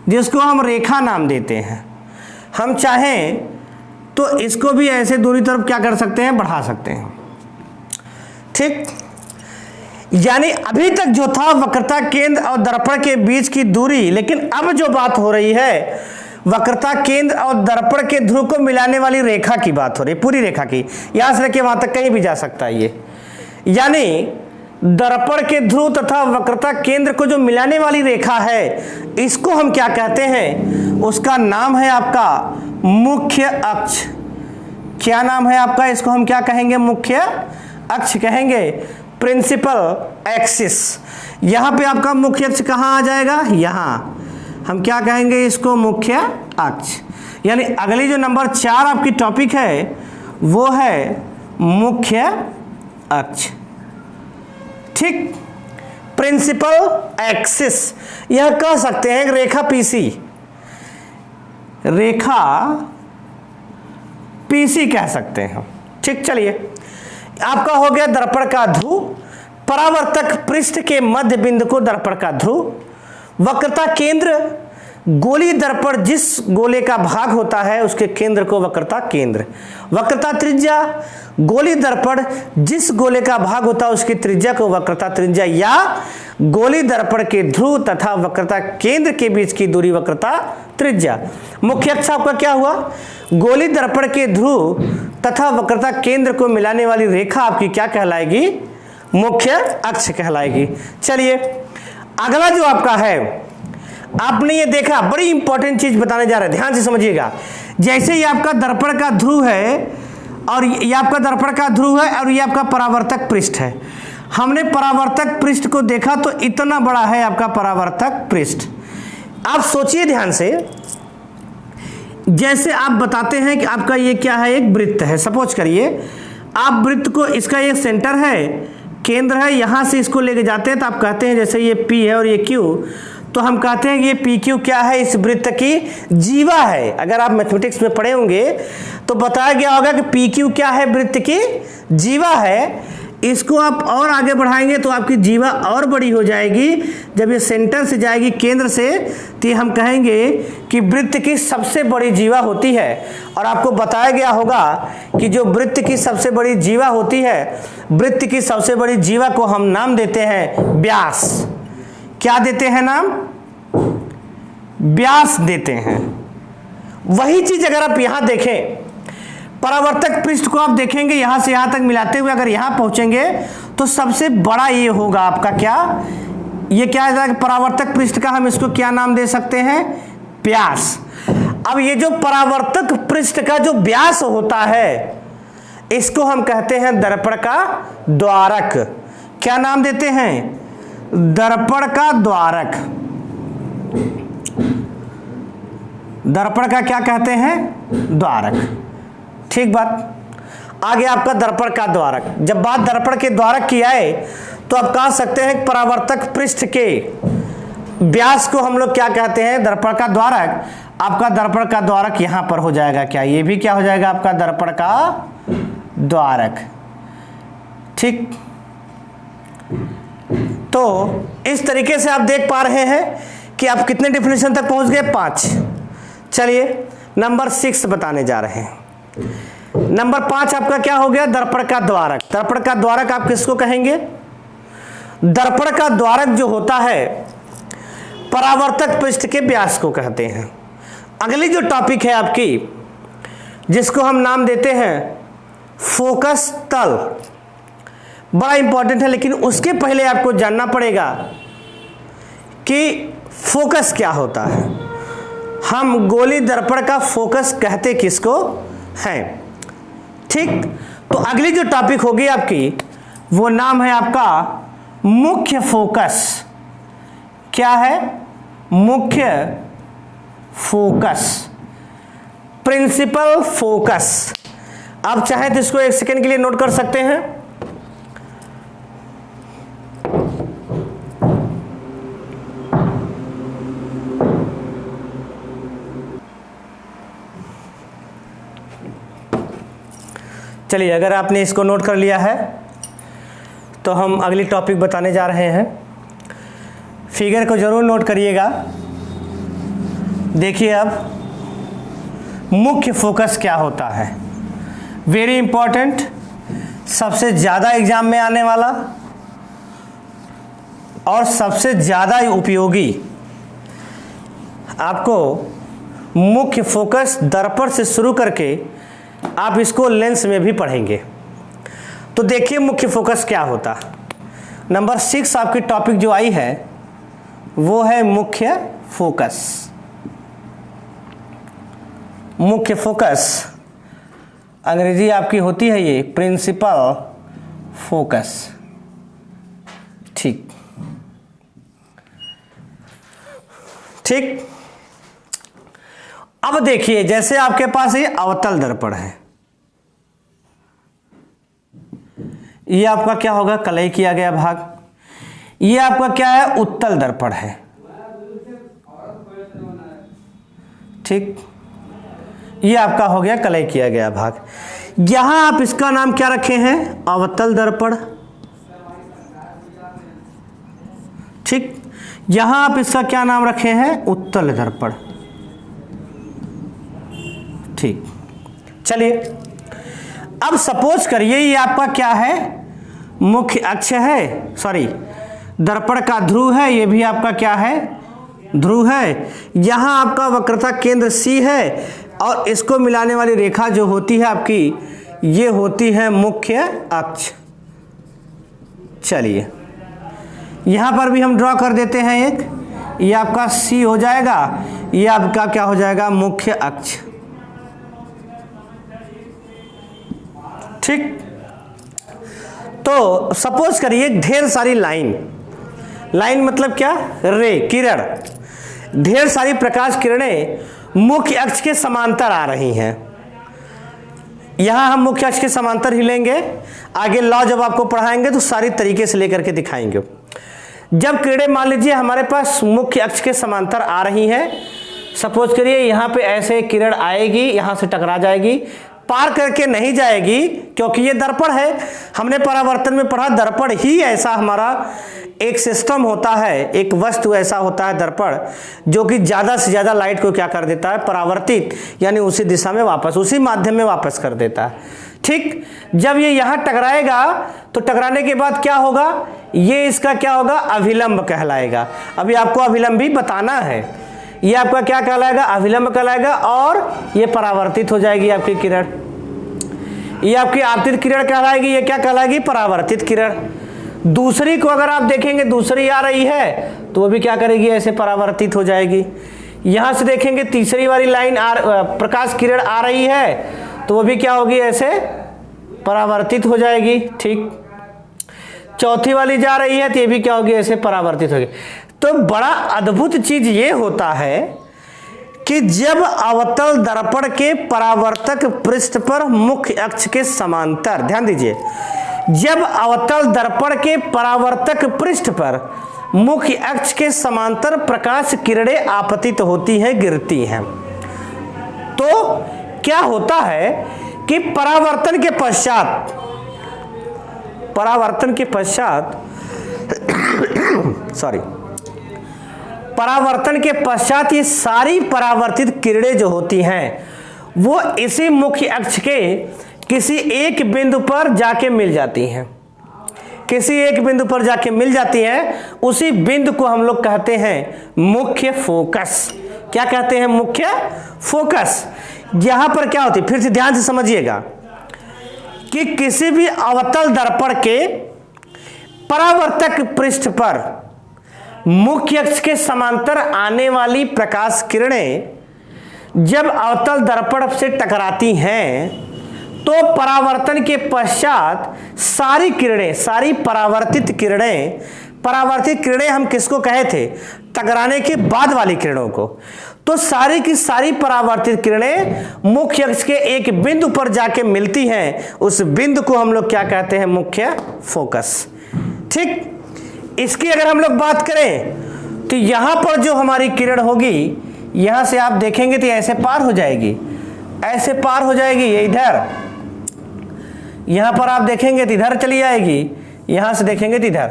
जिसको हम रेखा नाम देते हैं, हम चाहें तो इसको भी ऐसे दूरी तरफ क्या कर सकते हैं? बढ़ा सकते हैं। ठीक, यानी अभी तक जो था वक्रता केंद्र और दर्पण के बीच की दूरी, लेकिन अब जो बात हो रही है वक्रता केंद्र और दर्पण के ध्रुव को मिलाने वाली रेखा की बात हो रही है, पूरी रेखा की, यहां से लेके वहां तक कहीं भी जा सकता है ये। यानी दर्पण के ध्रुव तथा वक्रता केंद्र को जो मिलाने वाली रेखा है, इसको हम क्या कहते हैं? उसका नाम है आपका मुख्य अक्ष। क्या नाम है आपका? इसको हम क्या कहेंगे? मुख्य अक्ष कहेंगे, प्रिंसिपल एक्सिस। यहां पे आपका मुख्य अक्ष कहां आ जाएगा? यहां हम क्या कहेंगे? इसको मुख्य अक्ष। यानी अगली जो नंबर 4 आपकी टॉपिक है वो है मुख्य अक्ष। ठीक, प्रिंसिपल एक्सिस, यह कह सकते हैं रेखा पीसी, रेखा पीसी कह सकते हैं। ठीक, चलिए आपका हो गया दर्पण का ध्रुव, परावर्तक पृष्ठ के मध्य बिंदु को दर्पण का ध्रुव, वक्रता केंद्र, गोलीय दर्पण जिस गोले का भाग होता है उसके केंद्र को वक्रता केंद्र, वक्रता त्रिज्या, गोलीय दर्पण जिस गोले का भाग होता है उसकी त्रिज्या को वक्रता त्रिज्या, या गोलीय दर्पण के ध्रुव तथा वक्रता केंद्र के बीच की दूरी वक्रता त्रिज्या। मुख्य अक्ष आपका क्या हुआ? गोलीय दर्पण के ध्रुव तथा वक्रता केंद्र को मिलाने वाली रेखा आपकी क्या कहलाएगी? मुख्य अक्ष कहलाएगी। चलिए अगला जो आपका है, आपने ये देखा, बड़ी इंपॉर्टेंट चीज बताने जा रहे हैं, ध्यान से समझिएगा। जैसे ये आपका दर्पण का ध्रुव है और ये आपका दर्पण का ध्रुव है और ये आपका परावर्तक पृष्ठ है। हमने परावर्तक पृष्ठ को देखा तो इतना बड़ा है आपका परावर्तक पृष्ठ। आप सोचिए ध्यान से, जैसे आप बताते हैं कि आपका ये क्या है? एक वृत्त है। सपोज करिए आप वृत्त को, इसका ये सेंटर है, केंद्र है, यहां से इसको लेके जाते हैं तो आप कहते हैं जैसे ये P है और ये Q, तो हम कहते हैं कि ये PQ क्या है? इस वृत्त की जीवा है। अगर आप मैथमेटिक्स में पढ़े होंगे तो बताया गया होगा कि PQ क्या है? वृत्त की जीवा है। इसको आप और आगे बढ़ाएंगे तो आपकी जीवा और बड़ी हो जाएगी। जब ये सेंटर से जाएगी केंद्र से, तो हम कहेंगे कि वृत्त की सबसे बड़ी जीवा होती है। और आपको बताया गया होगा कि जो वृत्त की सबसे बड़ी जीवा होती है, वृत्त की सबसे बड़ी जीवा को हम नाम देते हैं व्यास। क्या देते हैं नाम? व्यास देते हैं। वही चीज अगर आप यहां देखें, परावर्तक पृष्ठ को आप देखेंगे यहां से यहां तक मिलाते हुए अगर यहां पहुंचेंगे तो सबसे बड़ा ये होगा आपका क्या? ये क्या है? परावर्तक पृष्ठ का हम इसको क्या नाम दे सकते हैं? व्यास। अब ये जो परावर्तक पृष्ठ का जो व्यास होता है, इसको हम कहते हैं दर्पण का द्वारक। क्या नाम देते हैं? दर्पण का द्वारक। दर्पण का क्या कहते हैं? द्वारक। ठीक बात। आगे आपका दर्पण का द्वारक। जब बात दर्पण के द्वारक की आए तो आप कह सकते हैं परावर्तक पृष्ठ के व्यास को हम लोग क्या कहते हैं? दर्पण का द्वारक। आपका दर्पण का द्वारक यहां पर हो जाएगा क्या? ये भी क्या हो जाएगा आपका? दर्पण का द्वारक। ठीक, तो इस तरीके से आप देख पा रहे हैं कि आप कितने डेफिनेशन तक पहुंच गए? 5। चलिए नंबर 6 बताने जा रहे हैं। नंबर 5 आपका क्या हो गया, दर्पण का द्वारक। दर्पण का द्वारक आप किसको कहेंगे, दर्पण का द्वारक जो होता है परावर्तक पृष्ठ के व्यास को कहते हैं। अगली जो टॉपिक है आपकी, जिसको हम नाम देते हैं फोकस तल, बड़ा इंपॉर्टेंट है, लेकिन उसके पहले आपको जानना पड़ेगा कि फोकस क्या होता है। हम गोली दर्पण का फोकस कहते किसको हैं, ठीक। तो अगली जो टॉपिक होगी आपकी, वो नाम है आपका मुख्य फोकस। क्या है, मुख्य फोकस, प्रिंसिपल फोकस। आप चाहे तो इसको एक सेकेंड के लिए नोट कर सकते हैं। चलिए, अगर आपने इसको नोट कर लिया है तो हम अगली टॉपिक बताने जा रहे हैं। फिगर को जरूर नोट करिएगा। देखिए अब मुख्य फोकस क्या होता है, वेरी इंपॉर्टेंट, सबसे ज़्यादा एग्जाम में आने वाला और सबसे ज़्यादा उपयोगी। आपको मुख्य फोकस दर्पण से शुरू करके आप इसको लेंस में भी पढ़ेंगे। तो देखिए मुख्य फोकस क्या होता। नंबर 6 आपकी टॉपिक जो आई है वो है मुख्य फोकस। मुख्य फोकस अंग्रेजी आपकी होती है ये प्रिंसिपल फोकस, ठीक ठीक। अब देखिए, जैसे आपके पास ये अवतल दर्पण है, ये आपका क्या होगा, कलई किया गया भाग। ये आपका क्या है, उत्तल दर्पण है, ठीक। ये आपका हो गया कलई किया गया भाग। यहां आप इसका नाम क्या रखे हैं, अवतल दर्पण, ठीक। यहां आप इसका क्या नाम रखे हैं, उत्तल दर्पण, ठीक। चलिए, अब सपोज करिए ये आपका क्या है, मुख्य अक्ष है, सॉरी दर्पण का ध्रुव है, ये भी आपका क्या है, ध्रुव है। यहां आपका वक्रता केंद्र C है और इसको मिलाने वाली रेखा जो होती है आपकी, ये होती है मुख्य अक्ष। चलिए, यहां पर भी हम ड्रॉ कर देते हैं एक, ये आपका C हो जाएगा, ये आपका क्या हो जाएगा, मुख्य अक्ष, ठीक। तो सपोज करिए ढेर सारी लाइन मतलब क्या, रे, किरण, ढेर सारी प्रकाश किरणें मुख्य अक्ष के समांतर आ रही हैं। यहां हम मुख्य अक्ष के समांतर ही लेंगे, आगे लॉ जब आपको पढ़ाएंगे तो सारी तरीके से लेकर के दिखाएंगे। जब किरणें मान लीजिए हमारे पास मुख्य अक्ष के समांतर आ रही हैं, सपोज करिए यहां पे ऐसे किरण आएगी, यहां से टकरा जाएगी, पार करके नहीं जाएगी, क्योंकि ये दर्पण है। हमने परावर्तन में पढ़ा, दर्पण ही ऐसा हमारा एक सिस्टम होता है, एक वस्तु ऐसा होता है दर्पण, जो कि ज्यादा से ज्यादा लाइट को क्या कर देता है, परावर्तित, यानी उसी दिशा में वापस, उसी माध्यम में वापस कर देता है, ठीक। जब ये यहां टकराएगा तो टकराने के बाद क्या होगा, ये इसका क्या होगा, अभिलंब कहलाएगा। अभी आपको अभिलंब भी बताना है। ये आपका क्या कहलाएगा, अभिलंब कहलाएगा, और ये परावर्तित हो जाएगी आपकी किरण। ये आपकी आपतित किरण कहलाएगी, ये क्या कहलाएगी, परावर्तित किरण। दूसरी को अगर आप देखेंगे, दूसरी आ रही है तो वो भी क्या करेगी, ऐसे परावर्तित हो जाएगी। यहां से देखेंगे तीसरी वाली लाइन प्रकाश किरण आ रही है तो वो भी क्या होगी, ऐसे परावर्तित हो जाएगी, ठीक। चौथी वाली जा रही है तो ये भी क्या होगी, ऐसे परावर्तित होगी। तो बड़ा अद्भुत चीज ये होता है कि जब अवतल दर्पण के परावर्तक पृष्ठ पर मुख्य अक्ष के समांतर, ध्यान दीजिए, जब अवतल दर्पण के परावर्तक पृष्ठ पर मुख्य अक्ष के समांतर प्रकाश किरणें आपतित होती हैं, गिरती हैं, तो क्या होता है कि परावर्तन के पश्चात सॉरी, परावर्तन के पश्चात ये सारी परावर्तित किरणें जो होती हैं वो इसी मुख्य अक्ष के किसी एक बिंदु पर जाके मिल जाती हैं, किसी एक बिंदु पर जाके मिल जाती हैं, उसी बिंदु को हम लोग कहते हैं मुख्य फोकस। क्या कहते हैं? मुख्य फोकस। यहां पर क्या होती है, फिर से ध्यान से समझिएगा कि किसी भी अवतल दर्पण के परावर्तक पृष्ठ पर मुख्य अक्ष के समांतर आने वाली प्रकाश किरणें जब अवतल दर्पण से टकराती हैं तो परावर्तन के पश्चात सारी किरणें, सारी परावर्तित किरणें हम किसको कहे थे? टकराने के बाद वाली किरणों को। तो सारी की सारी परावर्तित किरणें मुख्य अक्ष के एक बिंदु पर जाके मिलती हैं, उस बिंदु को हम लोग क्या कहते हैं? मुख्य फोकस। ठीक, इसकी अगर हम लोग बात करें तो यहां पर जो हमारी किरण होगी, यहां से आप देखेंगे तो ऐसे पार हो जाएगी, ऐसे पार हो जाएगी, ये इधर, यहां पर आप देखेंगे तो इधर चली जाएगी, यहां से देखेंगे तो इधर।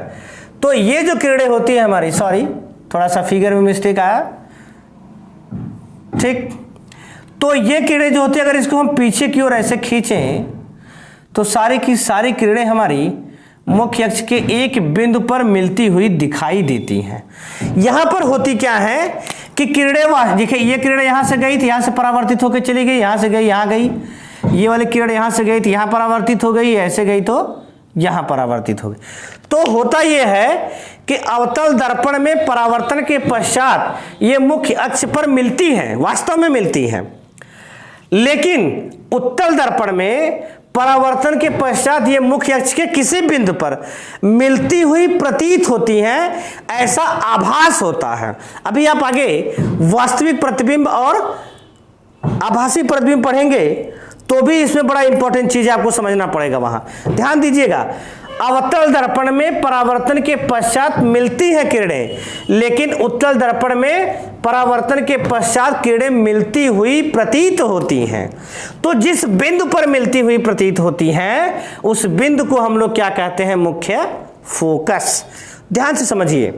तो ये जो किरणें होती है हमारी, सॉरी थोड़ा सा फिगर में मिस्टेक आया, ठीक, तो ये किरणें जो होती है अगर इसको हम पीछे की ओर ऐसे खींचें तो सारी की सारी किरणें हमारी मुख्य अक्ष के एक बिंदु पर मिलती हुई दिखाई देती हैं। यहां पर होती क्या है कि किरणें, देखिए ये किरणें यहां से गई थी, यहां से परावर्तित होकर चली गई, यहां से गई यहां गई, ये वाली किरण यहां से गई थी यहां परावर्तित हो गई, ऐसे गई तो यहां परावर्तित हो गई। तो होता यह है कि अवतल दर्पण में परावर्तन के पश्चात ये मुख्य अक्ष पर मिलती हैं, वास्तव में मिलती हैं, लेकिन उत्तल दर्पण में परावर्तन के पश्चात ये मुख्य अक्ष के किसी बिंदु पर मिलती हुई प्रतीत होती हैं, ऐसा आभास होता है। अभी आप आगे वास्तविक प्रतिबिंब और आभासी प्रतिबिंब पढ़ेंगे तो भी इसमें बड़ा इंपॉर्टेंट चीज आपको समझना पड़ेगा। वहां ध्यान दीजिएगा, अवतल दर्पण में परावर्तन के पश्चात मिलती है किरणें, लेकिन उत्तल दर्पण में परावर्तन के पश्चात किरणें मिलती हुई प्रतीत होती हैं। तो जिस बिंदु पर मिलती हुई प्रतीत होती हैं उस बिंदु को हम लोग क्या कहते हैं? मुख्य फोकस। ध्यान से समझिए,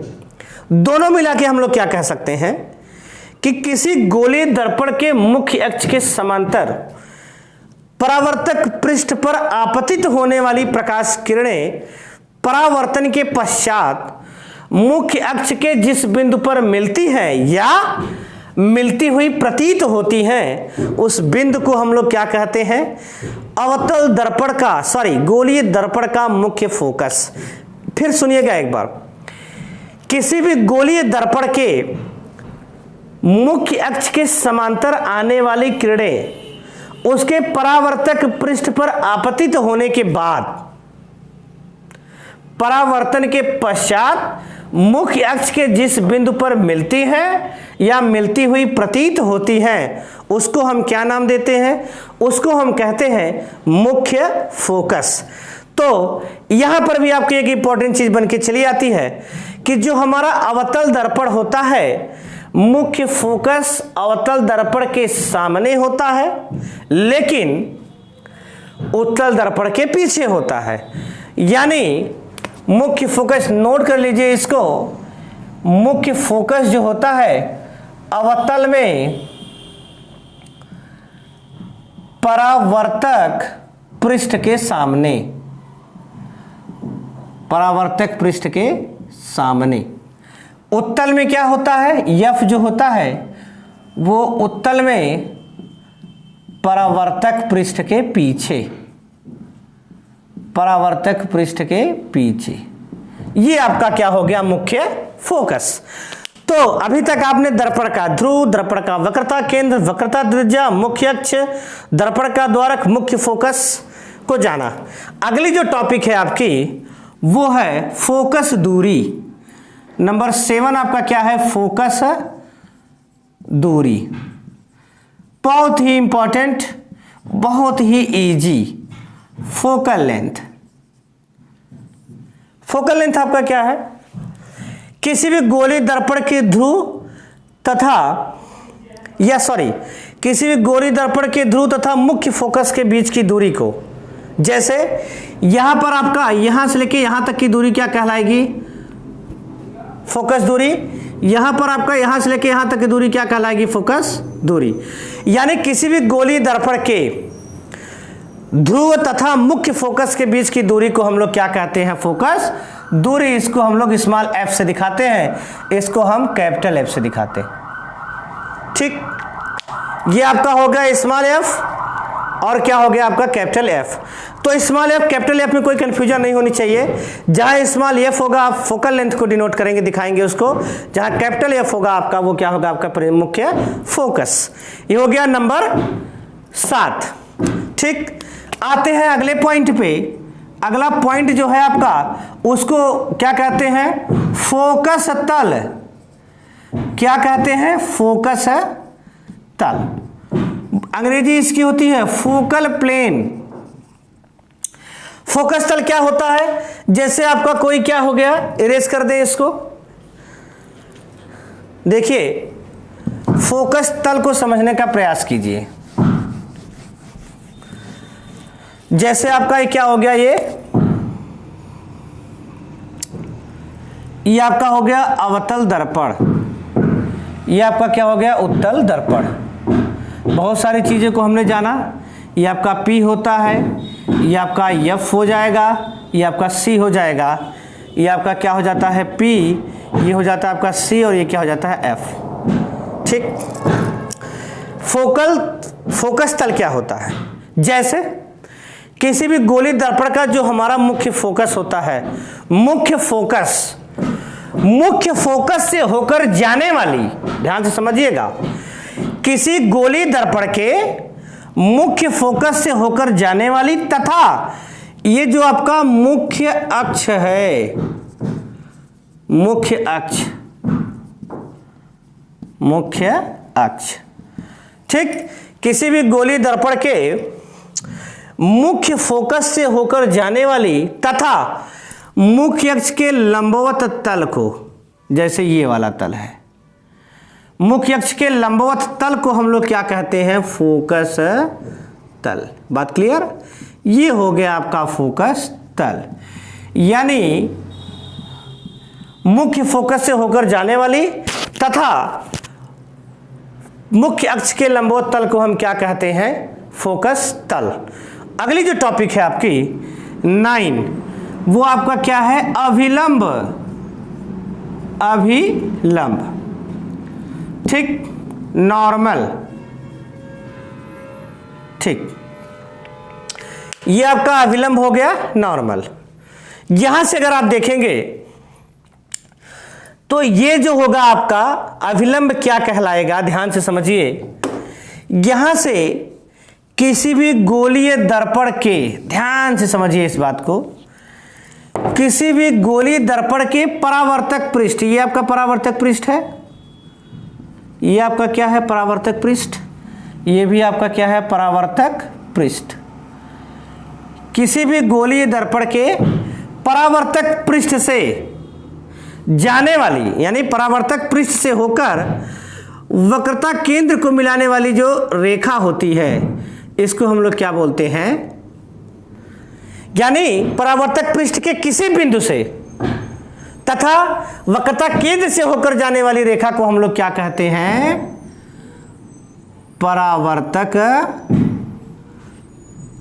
दोनों मिला के हम लोग क्या कह सकते हैं कि किसी गोलीय दर्पण के मुख्य अक्ष के समांतर परावर्तक पृष्ठ पर आपतित होने वाली प्रकाश किरणें परावर्तन के पश्चात मुख्य अक्ष के जिस बिंदु पर मिलती हैं या मिलती हुई प्रतीत होती हैं उस बिंदु को हम लोग क्या कहते हैं? अवतल दर्पण का, सॉरी गोलीय दर्पण का मुख्य फोकस। फिर सुनिएगा एक बार, किसी भी गोलीय दर्पण के मुख्य अक्ष के समांतर आने वाली किरणें उसके परावर्तक पृष्ठ पर आपतित होने के बाद परावर्तन के पश्चात मुख्य अक्ष के जिस बिंदु पर मिलती है या मिलती हुई प्रतीत होती है उसको हम क्या नाम देते हैं? उसको हम कहते हैं मुख्य फोकस। तो यहां पर भी आपकी एक इंपॉर्टेंट चीज बन के चली आती है कि जो हमारा अवतल दर्पण होता है, मुख्य फोकस अवतल दर्पण के सामने होता है लेकिन उत्तल दर्पण के पीछे होता है। यानी मुख्य फोकस, नोट कर लीजिए इसको, मुख्य फोकस जो होता है अवतल में परावर्तक पृष्ठ के सामने, परावर्तक पृष्ठ के सामने। उत्तल में क्या होता है? यफ जो होता है वो उत्तल में परावर्तक पृष्ठ के पीछे, परावर्तक पृष्ठ के पीछे, ये आपका क्या हो गया? मुख्य फोकस। तो अभी तक आपने दर्पण का ध्रुव, दर्पण का वक्रता केंद्र, वक्रता त्रिज्या, मुख्य अक्ष, दर्पण का द्वारक, मुख्य फोकस को जाना। अगली जो टॉपिक है आपकी वो है फोकस दूरी। नंबर 7 आपका क्या है? फोकस दूरी। बहुत ही इंपॉर्टेंट, बहुत ही easy. Focal length, focal length आपका क्या है? किसी भी गोलीय दर्पण के ध्रुव तथा किसी भी गोलीय दर्पण के ध्रुव तथा मुख्य फोकस के बीच की दूरी को, जैसे यहां पर आपका यहां से लेके यहां तक की दूरी क्या कहलाएगी? फोकस दूरी। यहां पर आपका यहां से लेके यहां तक की दूरी क्या कहलाएगी? फोकस दूरी। यानी किसी भी गोलीय दर्पण के ध्रुव तथा मुख्य फोकस के बीच की दूरी को हम लोग क्या कहते हैं? फोकस दूरी। इसको हम लोग स्मॉल एफ से दिखाते हैं, इसको हम कैपिटल एफ से दिखाते हैं। ठीक, ये आपका हो गया स्मॉल एफ और क्या हो गया आपका कैपिटल एफ। तो स्मॉल एफ कैपिटल एफ में कोई कंफ्यूजन नहीं होनी चाहिए। जहां स्मॉल एफ होगा आप फोकल लेंथ को डिनोट करेंगे, दिखाएंगे उसको। जहां कैपिटल एफ होगा आपका वो क्या होगा? आपका मुख्य फोकस। ये हो गया नंबर 7। ठीक, आते हैं अगले पॉइंट पे। अगला पॉइंट जो है आपका उसको क्या कहते हैं? फोकस तल। क्या कहते हैं? फोकस तल। अंग्रेजी इसकी होती है फोकल प्लेन। फोकस तल क्या होता है? जैसे आपका कोई क्या हो गया, इरेज कर दे इसको। देखिए, फोकस तल को समझने का प्रयास कीजिए। जैसे आपका ये क्या हो गया, ये आपका हो गया अवतल दर्पण, ये आपका क्या हो गया? उत्तल दर्पण। बहुत सारी चीज़ों को हमने जाना। ये आपका P होता है, ये आपका F हो जाएगा, ये आपका C हो जाएगा, ये आपका क्या हो जाता है? P, ये हो जाता है आपका C और ये क्या हो जाता है? F। ठीक, फोकस तल क्या होता है? जैसे किसी भी गोली दर्पण का जो हमारा मुख्य फोकस होता है, मुख्य फोकस से होकर जाने वाली, ध्यान से समझिएगा, किसी गोली दर्पण के मुख्य फोकस से होकर जाने वाली तथा ये जो आपका मुख्य अक्ष है, मुख्य अक्ष, ठीक, किसी भी गोली दर्पण के मुख्य फोकस से होकर जाने वाली तथा मुख्य अक्ष के लंबवत तल को, जैसे ये वाला तल है, मुख्य अक्ष के लंबवत तल को हम लोग क्या कहते हैं? फोकस तल। बात क्लियर? ये हो गया आपका फोकस तल। यानी मुख्य फोकस से होकर जाने वाली तथा मुख्य अक्ष के लंबवत तल को हम क्या कहते हैं? फोकस तल। अगली जो टॉपिक है आपकी 9, वो आपका क्या है? अभिलंब। ठीक, नॉर्मल। ठीक, ये आपका अभिलंब हो गया नॉर्मल। यहां से अगर आप देखेंगे तो ये जो होगा आपका अभिलंब क्या कहलाएगा? ध्यान से समझिए। यहां से किसी भी गोलीय दर्पण के, ध्यान से समझिए इस बात को, किसी भी गोलीय दर्पण के परावर्तक पृष्ठ, ये आपका परावर्तक पृष्ठ है, ये आपका क्या है? परावर्तक पृष्ठ। ये भी आपका क्या है? परावर्तक पृष्ठ। किसी भी गोलीय दर्पण के परावर्तक पृष्ठ से जाने वाली, यानी परावर्तक पृष्ठ से होकर वक्रता केंद्र को मिलाने वाली जो रेखा होती है, इसको हम लोग क्या बोलते हैं? यानी परावर्तक पृष्ठ के किसी बिंदु से तथा वक्रता केंद्र से होकर जाने वाली रेखा को हम लोग क्या कहते हैं? परावर्तक,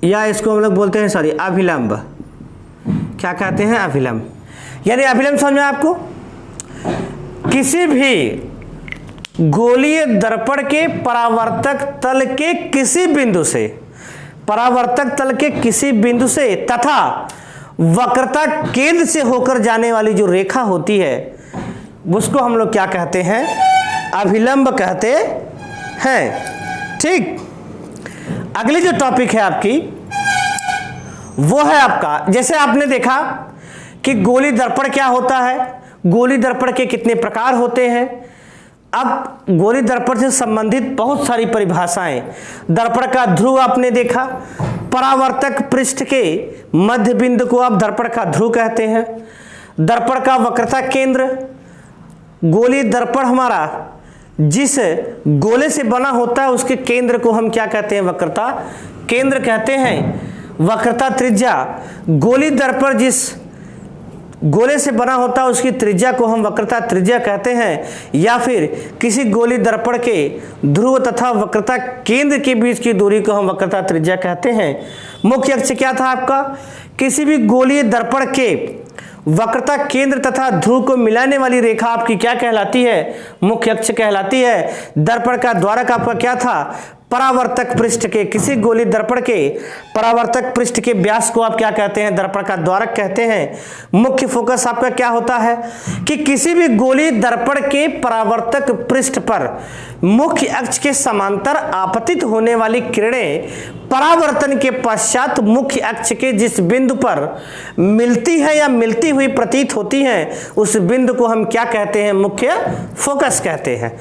या इसको हम लोग बोलते हैं अभिलंब। क्या कहते हैं? अभिलंब। यानी अभिलंब समझ में आपको? किसी भी गोलीय दर्पण के परावर्तक तल के किसी बिंदु से, परावर्तक तल के किसी बिंदु से तथा वक्रता केंद्र से होकर जाने वाली जो रेखा होती है, उसको हम लोग क्या कहते हैं? अभिलंब कहते हैं। ठीक, अगली जो टॉपिक है आपकी वो है आपका, जैसे आपने देखा कि गोली दर्पण क्या होता है, गोली दर्पण के कितने प्रकार होते हैं। अब गोली दर्पण से संबंधित बहुत सारी परिभाषाएं, दर्पण का ध्रुव आपने देखा, परावर्तक पृष्ठ के मध्य बिंदु को आप दर्पण का ध्रुव कहते हैं, दर्पण का वक्रता केंद्र, गोली दर्पण हमारा जिस गोले से बना होता है उसके केंद्र को हम क्या कहते हैं? वक्रता केंद्र कहते हैं। वक्रता त्रिज्या, गोली दर्पण जिस गोले से बना होता है उसकी त्रिज्या को हम वक्रता त्रिज्या कहते हैं, या फिर किसी गोली दर्पण के ध्रुव तथा वक्रता केंद्र के बीच की दूरी को हम वक्रता त्रिज्या कहते हैं। मुख्य अक्ष क्या था आपका? किसी भी गोलीय दर्पण के वक्रता केंद्र तथा ध्रुव को मिलाने वाली रेखा आपकी क्या कहलाती है? मुख्य अक्ष कहलाती है। दर्पण का द्वारक आपका क्या था? परावर्तक पृष्ठ के, किसी गोली दर्पण के परावर्तक पृष्ठ के व्यास को आप क्या कहते हैं? दर्पण का द्वारक कहते हैं। मुख्य फोकस आपका क्या होता है कि किसी भी गोली दर्पण के परावर्तक पृष्ठ पर मुख्य अक्ष के समांतर आपतित होने वाली किरणें परावर्तन के पश्चात मुख्य अक्ष के जिस बिंदु पर मिलती है या मिलती हुई प्रतीत होती हैं, उस बिंदु को हम क्या कहते हैं? मुख्य फोकस कहते हैं।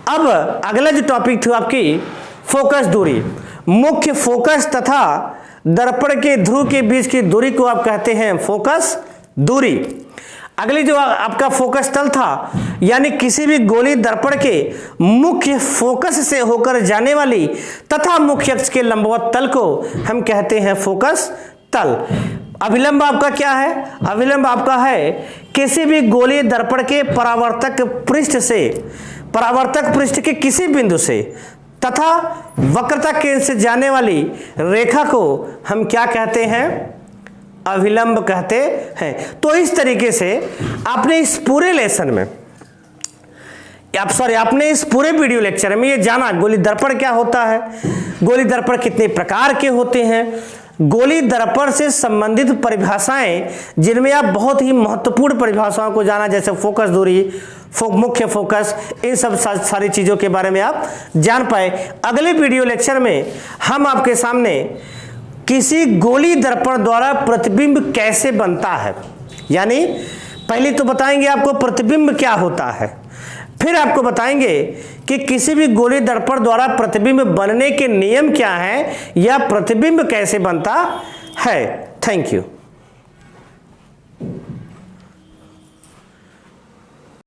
अब अगला जो टॉपिक था आपकी फोकस दूरी। मुख्य फोकस तथा दर्पण के ध्रुव के बीच की दूरी को आप कहते हैं फोकस दूरी। अगली जो आपका फोकस तल था, यानी किसी भी गोली दर्पण के मुख्य फोकस से होकर जाने वाली तथा मुख्य अक्ष के लंबवत तल को हम कहते हैं फोकस तल। अभिलंब आपका क्या है? अभिलंब आपका है किसी भी गोली दर्पण के परावर्तक पृष्ठ के किसी बिंदु से तथा वक्रता केंद्र से जाने वाली रेखा को हम क्या कहते हैं? अभिलंब कहते हैं। तो इस तरीके से आपने इस पूरे लेसन में आपने इस पूरे वीडियो लेक्चर में ये जाना गोली दर्पण क्या होता है, गोली दर्पण कितने प्रकार के होते हैं, गोली दर्पण से संबंधित परिभाषाएं जिनमें आप बहुत ही महत्वपूर्ण परिभाषाओं को जाना, जैसे फोकस दूरी, मुख्य फोकस, इन सब सारी चीजों के बारे में आप जान पाए। अगले वीडियो लेक्चर में हम आपके सामने किसी गोली दर्पण द्वारा प्रतिबिंब कैसे बनता है, यानी पहले तो बताएंगे आपको प्रतिबिंब क्या होता है, फिर आपको बताएंगे कि किसी भी गोली दर्पण द्वारा प्रतिबिंब बनने के नियम क्या हैं या प्रतिबिंब कैसे बनता है। Thank you.